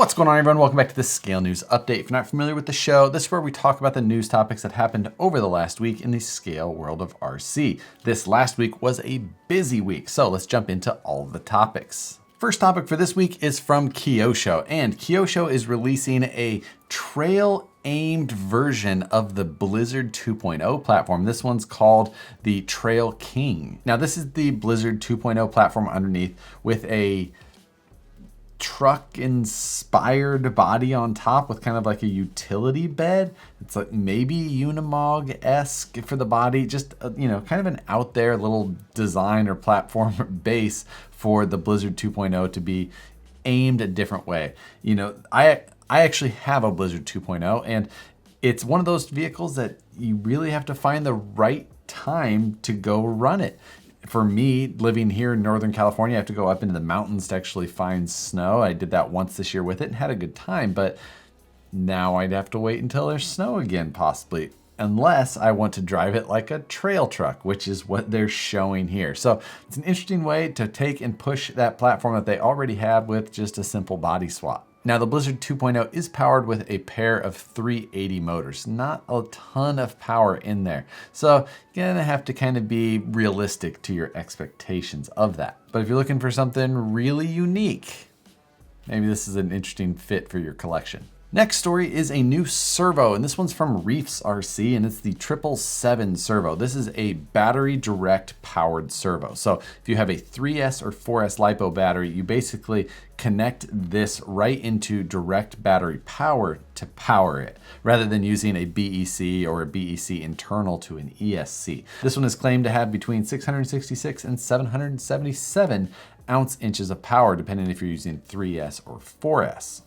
What's going on, everyone? Welcome back to the Scale News Update. If you're not familiar with the show, this is where we talk about the news topics that happened over the last week in the scale world of RC. This last week was a busy week, so let's jump into all of the topics. First topic for this week is from Kyosho, and Kyosho is releasing a trail-aimed version of the Blizzard 2.0 platform. This one's called the Trail King. Now, this is the Blizzard 2.0 platform underneath with a truck-inspired body on top with kind of like a utility bed. It's like maybe Unimog-esque for the body, just kind of an out there little design or platform base for the Blizzard 2.0 to be aimed a different way. I actually have a Blizzard 2.0, and it's one of those vehicles that you really have to find the right time to go run it. For me, living here in Northern California, I have to go up into the mountains to actually find snow. I did that once this year with it and had a good time, but now I'd have to wait until there's snow again, possibly, unless I want to drive it like a trail truck, which is what they're showing here. So it's an interesting way to take and push that platform that they already have with just a simple body swap. Now, the Blizzard 2.0 is powered with a pair of 380 motors, not a ton of power in there. So you're gonna have to kind of be realistic to your expectations of that. But if you're looking for something really unique, maybe this is an interesting fit for your collection. Next story is a new servo, and this one's from Reefs RC, and it's the 777 servo. This is a battery direct powered servo. So if you have a 3S or 4S LiPo battery, you basically connect this right into direct battery power to power it, rather than using a BEC or a BEC internal to an ESC. This one is claimed to have between 666 and 777 ounce-inches of power, depending if you're using 3S or 4S.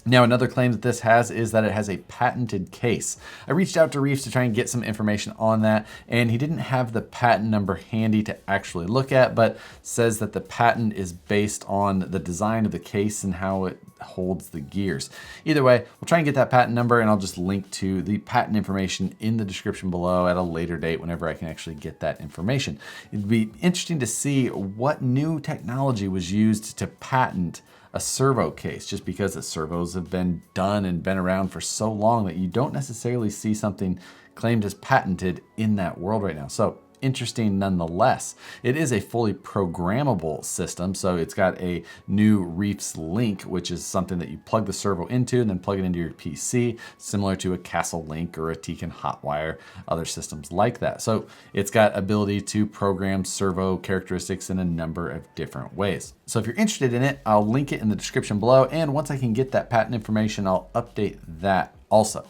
Now, another claim that this has is that it has a patented case. I reached out to Reefs to try and get some information on that, and he didn't have the patent number handy to actually look at, but says that the patent is based on the design of the case and how it holds the gears. Either way, we'll try and get that patent number, and I'll just link to the patent information in the description below at a later date whenever I can actually get that information. It'd be interesting to see what new technology was used to patent a servo case, just because the servos have been done and been around for so long that you don't necessarily see something claimed as patented in that world right now. So interesting nonetheless. It is a fully programmable system, so it's got a new Reefs Link, which is something that you plug the servo into and then plug it into your PC, similar to a Castle Link or a Tekin Hotwire, other systems like that. So it's got ability to program servo characteristics in a number of different ways. So if you're interested in it, I'll link it in the description below, and once I can get that patent information, I'll update that also.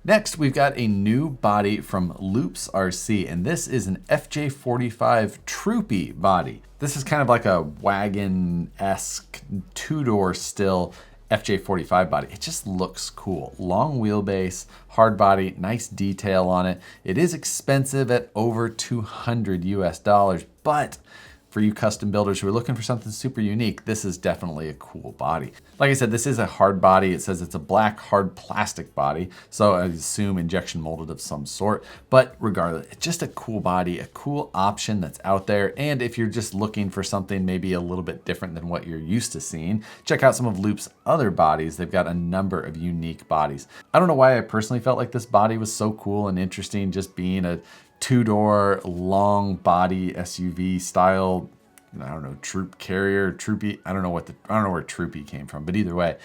Next, we've got a new body from Loops RC, and this is an FJ45 Troopy body. This is kind of like a wagon-esque two-door still FJ45 body. It just looks cool. Long wheelbase, hard body, nice detail on it. It is expensive at over $200 US, but for you custom builders who are looking for something super unique, this is definitely a cool body. Like I said, this is a hard body. It says it's a black hard plastic body, so I assume injection molded of some sort. But regardless, it's just a cool body, a cool option that's out there. And if you're just looking for something maybe a little bit different than what you're used to seeing, check out some of Loop's other bodies. They've got a number of unique bodies. I don't know why I personally felt like this body was so cool and interesting, just being a two-door, long body SUV style, I don't know, troop carrier, troopy. I don't know where troopy came from, but either way,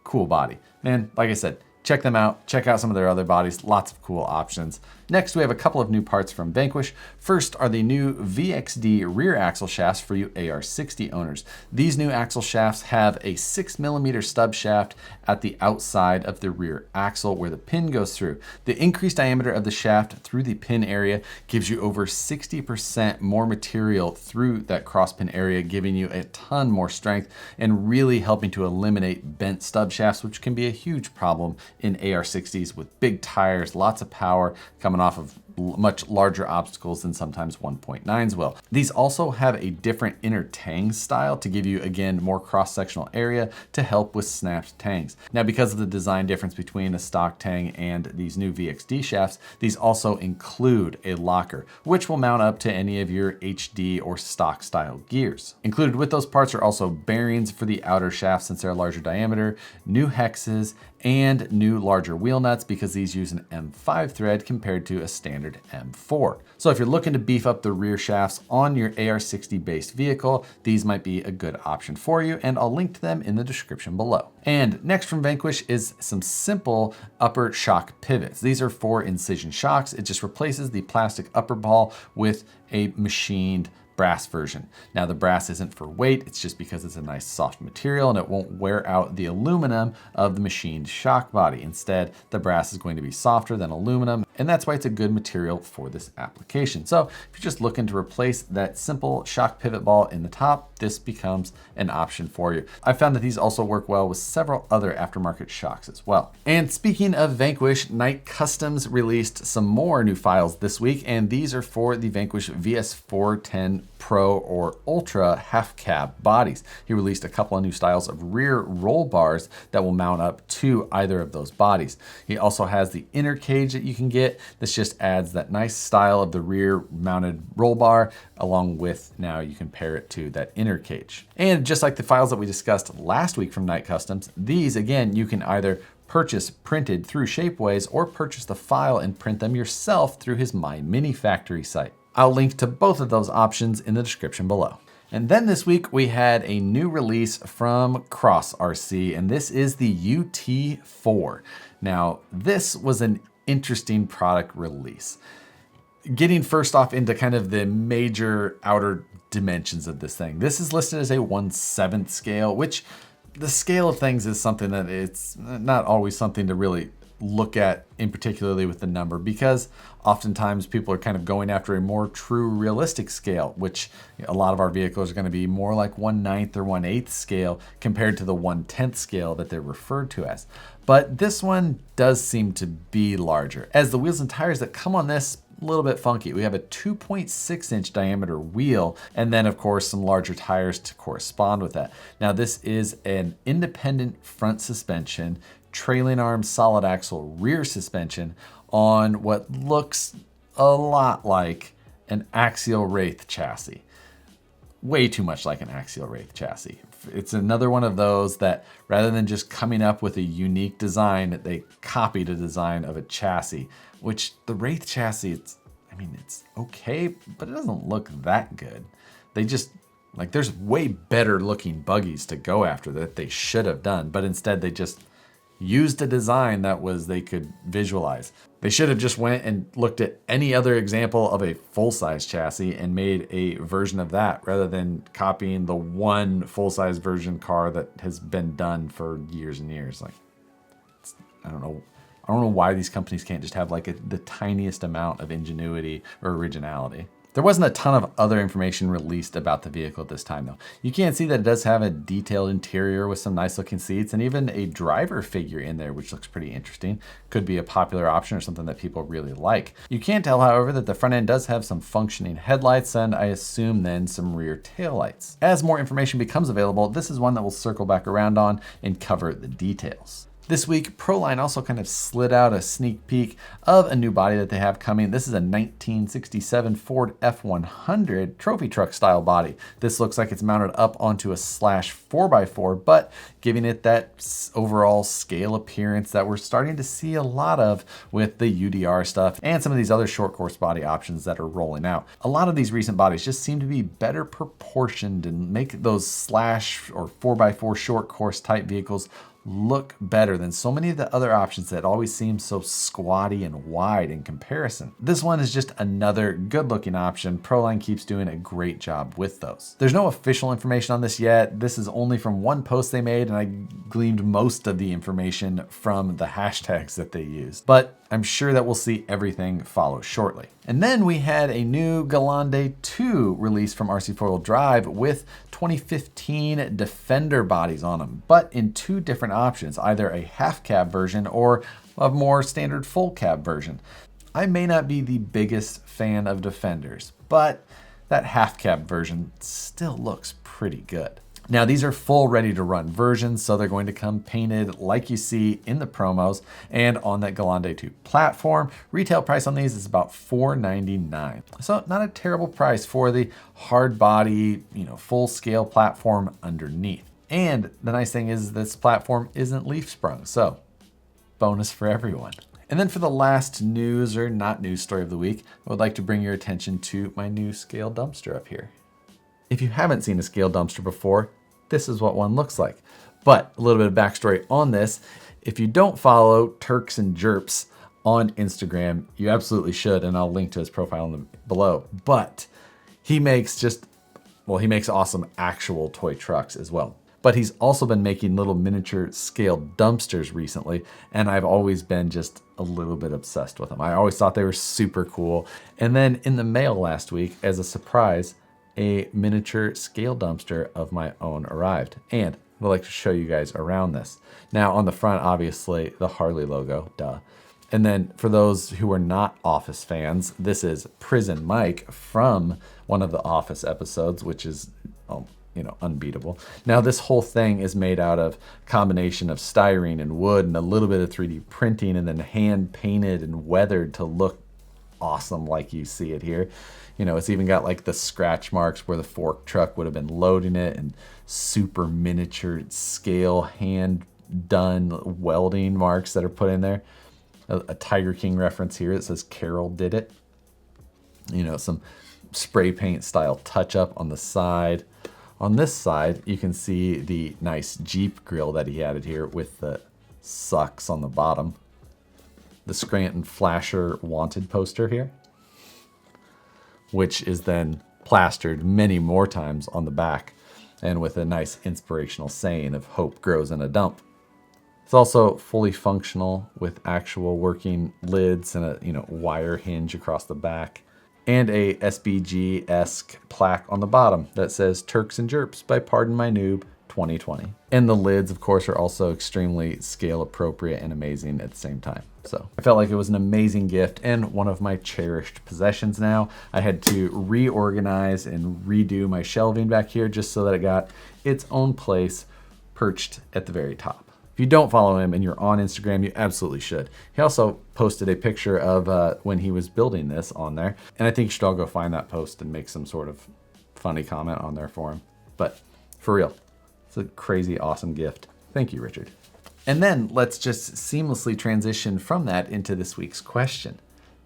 cool body. Man, like I said, check them out. Check out some of their other bodies. Lots of cool options. Next, we have a couple of new parts from Vanquish. First are the new VXD rear axle shafts for you AR60 owners. These new axle shafts have a 6mm stub shaft at the outside of the rear axle where the pin goes through. The increased diameter of the shaft through the pin area gives you over 60% more material through that cross pin area, giving you a ton more strength and really helping to eliminate bent stub shafts, which can be a huge problem in AR60s with big tires, lots of power coming off of much larger obstacles than sometimes 1.9s will. These also have a different inner tang style to give you, again, more cross-sectional area to help with snapped tangs. Now, because of the design difference between a stock tang and these new VXD shafts, these also include a locker, which will mount up to any of your HD or stock style gears. Included with those parts are also bearings for the outer shafts since they're a larger diameter, new hexes, and new larger wheel nuts because these use an M5 thread compared to a standard M4. So if you're looking to beef up the rear shafts on your AR60 based vehicle, these might be a good option for you, and I'll link to them in the description below. And next from Vanquish is some simple upper shock pivots. These are 4 incision shocks. It just replaces the plastic upper ball with a machined brass version. Now the brass isn't for weight, it's just because it's a nice soft material and it won't wear out the aluminum of the machined shock body. Instead, the brass is going to be softer than aluminum, and that's why it's a good material for this application. So if you're just looking to replace that simple shock pivot ball in the top, this becomes an option for you. I found that these also work well with several other aftermarket shocks as well. And speaking of Vanquish, Knight Customs released some more new files this week, and these are for the Vanquish VS410 Pro or Ultra half cab bodies. He released a couple of new styles of rear roll bars that will mount up to either of those bodies. He also has the inner cage that you can get. This just adds that nice style of the rear mounted roll bar, along with now you can pair it to that inner cage. And just like the files that we discussed last week from Knight Customs, these again, you can either purchase printed through Shapeways or purchase the file and print them yourself through his My Mini Factory site. I'll link to both of those options in the description below. And then this week we had a new release from Cross RC, and this is the UT4. Now, this was an interesting product release. Getting first off into kind of the major outer dimensions of this thing. This is listed as a 1/7 scale, which the scale of things is something that it's not always something to really look at in particularly with the number, because oftentimes people are kind of going after a more true realistic scale, which a lot of our vehicles are going to be more like 1/9 or 1/8 scale compared to the 1/10 scale that they're referred to as. But this one does seem to be larger, as the wheels and tires that come on this a little bit funky. We have a 2.6-inch diameter wheel, and then of course some larger tires to correspond with that. Now this is an independent front suspension, trailing arm solid axle rear suspension on what looks a lot like an Axial Wraith chassis. Way too much like an Axial Wraith chassis. It's another one of those that rather than just coming up with a unique design, they copied a design of a chassis, which the Wraith chassis, it's okay, but it doesn't look that good. They just, like, there's way better looking buggies to go after that they should have done, but instead they just used a design that was they could visualize. They should have just went and looked at any other example of a full-size chassis and made a version of that rather than copying the one full-size version car that has been done for years and years. Like, I don't know why these companies can't just have like the tiniest amount of ingenuity or originality. There wasn't a ton of other information released about the vehicle at this time though. You can see that it does have a detailed interior with some nice looking seats and even a driver figure in there, which looks pretty interesting. Could be a popular option or something that people really like. You can tell, however, that the front end does have some functioning headlights and I assume then some rear taillights. As more information becomes available, this is one that we'll circle back around on and cover the details. This week, Proline also kind of slid out a sneak peek of a new body that they have coming. This is a 1967 Ford F100 trophy truck style body. This looks like it's mounted up onto a slash 4x4, but giving it that overall scale appearance that we're starting to see a lot of with the UDR stuff and some of these other short course body options that are rolling out. A lot of these recent bodies just seem to be better proportioned and make those slash or 4x4 short course type vehicles look better than so many of the other options that always seem so squatty and wide in comparison. This one is just another good looking option. Proline keeps doing a great job with those. There's no official information on this yet. This is only from one post they made and I gleaned most of the information from the hashtags that they used. But I'm sure that we'll see everything follow shortly. And then we had a new Galande 2 release from RC 4-Wheel Drive with 2015 Defender bodies on them, but in two different options, either a half cab version or a more standard full cab version. I may not be the biggest fan of Defenders, but that half cab version still looks pretty good. Now these are full ready to run versions, so they're going to come painted like you see in the promos and on that Grande 2 platform. Retail price on these is about $4.99. So not a terrible price for the hard body, full scale platform underneath. And the nice thing is this platform isn't leaf sprung, so bonus for everyone. And then for the last news or not news story of the week, I would like to bring your attention to my new scale dumpster up here. If you haven't seen a scale dumpster before, this is what one looks like. But a little bit of backstory on this. If you don't follow Turks and Jerps on Instagram, you absolutely should, and I'll link to his profile below. But he makes awesome actual toy trucks as well. But he's also been making little miniature scale dumpsters recently, and I've always been just a little bit obsessed with them. I always thought they were super cool. And then in the mail last week, as a surprise, a miniature scale dumpster of my own arrived. And I'd like to show you guys around this. Now on the front, obviously the Harley logo, duh. And then for those who are not Office fans, this is Prison Mike from one of the Office episodes, which is, unbeatable. Now this whole thing is made out of a combination of styrene and wood and a little bit of 3D printing and then hand painted and weathered to look awesome like you see it here. It's even got like the scratch marks where the fork truck would have been loading it and super miniature scale hand done welding marks that are put in there. A Tiger King reference here. It says Carol did it. Some spray paint style touch up on the side. On this side, you can see the nice Jeep grill that he added here with the sucks on the bottom. The Scranton Flasher wanted poster here, which is then plastered many more times on the back and with a nice inspirational saying of hope grows in a dump. It's also fully functional with actual working lids and a wire hinge across the back and a SBG-esque plaque on the bottom that says Turks and Jerps by Pardon My Noob 2020. And the lids, of course, are also extremely scale appropriate and amazing at the same time. So I felt like it was an amazing gift and one of my cherished possessions now. I had to reorganize and redo my shelving back here just so that it got its own place perched at the very top. If you don't follow him and you're on Instagram, you absolutely should. He also posted a picture of when he was building this on there. And I think you should all go find that post and make some sort of funny comment on there for him. But for real, it's a crazy awesome gift. Thank you, Richard. And then let's just seamlessly transition from that into this week's question.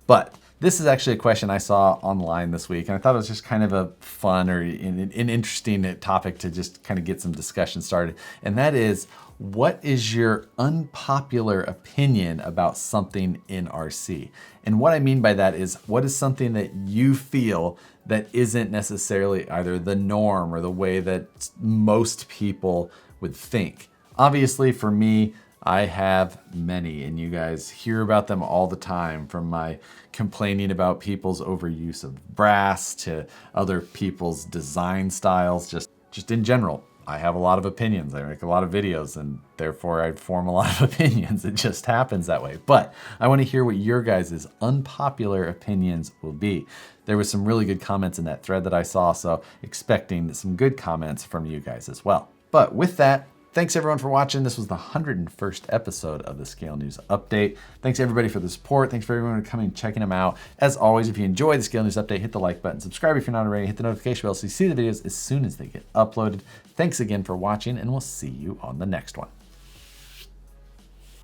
But this is actually a question I saw online this week, and I thought it was just kind of a fun or an interesting topic to just kind of get some discussion started. And that is, what is your unpopular opinion about something in RC? And what I mean by that is, what is something that you feel that isn't necessarily either the norm or the way that most people would think? Obviously, for me, I have many, and you guys hear about them all the time, from my complaining about people's overuse of brass to other people's design styles, just in general. I have a lot of opinions. I make a lot of videos, and therefore I form a lot of opinions. It just happens that way. But I want to hear what your guys' unpopular opinions will be. There was some really good comments in that thread that I saw, so expecting some good comments from you guys as well. But with that, thanks everyone for watching. This was the 101st episode of the Scale News Update. Thanks everybody for the support. Thanks for everyone for coming and checking them out. As always, if you enjoyed the Scale News Update, hit the like button, subscribe if you're not already, hit the notification bell so you see the videos as soon as they get uploaded. Thanks again for watching, and we'll see you on the next one.